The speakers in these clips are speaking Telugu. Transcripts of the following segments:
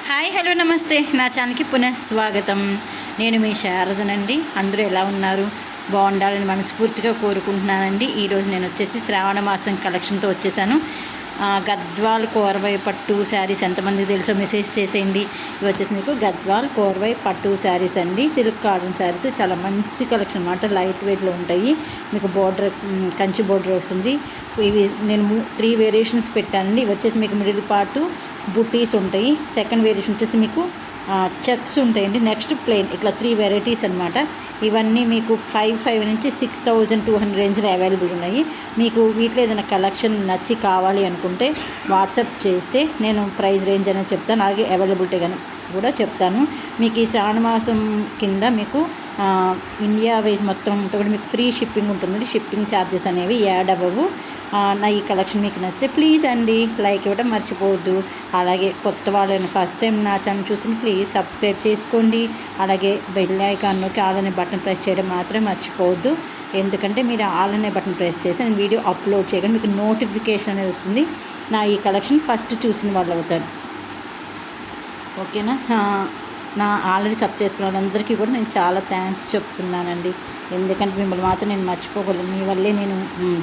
హాయ్ హలో నమస్తే నా ఛానల్కి పునః స్వాగతం. నేను మీ శారదనండి. అందరూ ఎలా ఉన్నారు? బాగుండాలని మనస్ఫూర్తిగా కోరుకుంటున్నానండి. ఈరోజు నేను వచ్చేసి శ్రావణ మాసం కలెక్షన్తో వచ్చేసాను. గద్వాల్ కోరవై పట్టు శారీస్ ఎంతమందికి తెలుసో మెసేజ్ చేసేయండి. ఇవి వచ్చేసి మీకు గద్వాల్ కోరవై పట్టు శారీస్ అండి. సిల్క్ కాటన్ శారీస్ చాలా మంచి కలెక్షన్ అన్నమాట. లైట్ వెయిట్లో ఉంటాయి. మీకు బోర్డర్ కంచి బోర్డర్ వస్తుంది. ఇవి నేను 3 వేరియేషన్స్ పెట్టానండి. ఇవి వచ్చేసి మీకు మిడిల్ పార్ట్ బుటీస్ ఉంటాయి. సెకండ్ వేరియేషన్ వచ్చేసి మీకు చెక్స్ ఉంటాయండి. నెక్స్ట్ ప్లెయిన్, ఇట్లా 3 వెరైటీస్ అనమాట. ఇవన్నీ మీకు 5 నుంచి 6,200 రేంజ్లో అవైలబుల్ ఉన్నాయి. మీకు వీటిలో ఏదైనా కలెక్షన్ నచ్చి కావాలి అనుకుంటే వాట్సాప్ చేస్తే నేను ప్రైస్ రేంజ్ అనేది చెప్తాను, అలాగే అవైలబిలిటీ కానీ కూడా చెప్తాను. మీకు ఈ శ్రావణ మాసం కింద మీకు ఇండియా వైజ్ మొత్తం ఉంటే కూడా మీకు ఫ్రీ షిప్పింగ్ ఉంటుంది. షిప్పింగ్ ఛార్జెస్ అనేవి యాడ్ అవ్వవు. నా ఈ కలెక్షన్ మీకు నచ్చితే ప్లీజ్ అండి లైక్ ఇవ్వడం మర్చిపోవద్దు. అలాగే కొత్త వాళ్ళని ఫస్ట్ టైం నా ఛానల్ చూస్తుంది ప్లీజ్ సబ్స్క్రైబ్ చేసుకోండి. అలాగే బెల్ ఐకాన్ నొక్కి ఆల్ అనే బటన్ ప్రెస్ చేయడం మాత్రం మర్చిపోవద్దు. ఎందుకంటే మీరు ఆల్ అనే బటన్ ప్రెస్ చేసి నేను వీడియో అప్లోడ్ చేయగానే మీకు నోటిఫికేషన్ అనేది వస్తుంది. నా ఈ కలెక్షన్ ఫస్ట్ చూసిన వాళ్ళు అవుతారు. ఓకేనా? నా ఆల్రెడీ సబ్ చేసుకున్న వాళ్ళందరికీ కూడా నేను చాలా థ్యాంక్స్ చెప్తున్నానండి. ఎందుకంటే మిమ్మల్ని మాత్రం నేను మర్చిపోకూడదు. మీ వల్లే నేను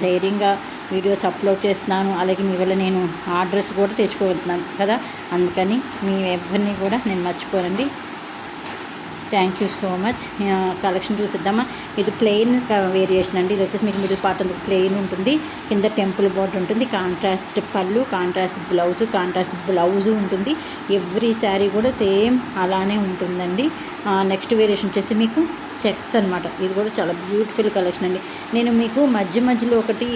ధైర్యంగా వీడియోస్ అప్లోడ్ చేస్తున్నాను. అలాగే మీ వల్ల నేను ఆర్డర్స్ కూడా తెచ్చుకోగలుగుతున్నాను కదా. అందుకని మీ ఎవరిని కూడా నేను మర్చిపోనండి. Thank you so much. Collection చూసిద్దామా. ఇది ప్లెయిన్ వేరియేషన్ అండి. ఇది వచ్చేసి మీకు మిడిల్ పార్ట్ అంతా ప్లెయిన్ ఉంటుంది. కింద టెంపుల్ బోర్డర్ ఉంటుంది. కాంట్రాస్ట్ పళ్ళు, కాంట్రాస్ట్ బ్లౌజు ఉంటుంది. ఎవ్రీ శారీ కూడా సేమ్ అలానే ఉంటుందండి. నెక్స్ట్ వేరియేషన్ వచ్చేసి మీకు చెక్స్ అనమాట. ఇది కూడా చాలా బ్యూటిఫుల్ కలెక్షన్ అండి. నేను మీకు మధ్యలో ఒకటి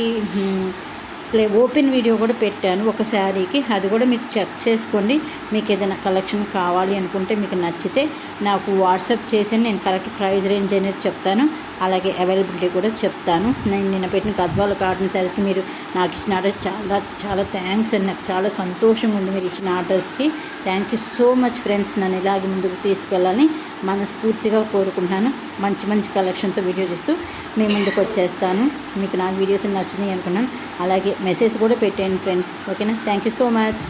ఓపెన్ వీడియో కూడా పెట్టాను ఒక శారీకి. అది కూడా మీరు చెక్ చేసుకోండి. మీకు ఏదైనా కలెక్షన్ కావాలి అనుకుంటే మీకు నచ్చితే నాకు వాట్సాప్ చేసి నేను కరెక్ట్ ప్రైస్ రేంజ్ అనేది చెప్తాను, అలాగే అవైలబిలిటీ కూడా చెప్తాను. నేను నిన్న పెట్టిన గద్వాల్ కాటన్ శారీస్కి మీరు నాకు ఇచ్చిన ఆర్డర్ చాలా చాలా థ్యాంక్స్ అండి. నాకు చాలా సంతోషంగా ఉంది మీరు ఇచ్చిన ఆర్డర్స్కి. Thank you so much friends. నన్ను ఇలాగే ముందుకు తీసుకెళ్ళాలని మనస్ఫూర్తిగా కోరుకుంటున్నాను. మంచి కలెక్షన్తో వీడియో చేస్తూ మీ ముందుకు వచ్చేస్తాను. మీకు నా వీడియోస్ నచ్చినాయి అనుకున్నాను. అలాగే మెసేజ్ కూడా పెట్టండి ఫ్రెండ్స్. ఓకేనా? Thank you so much.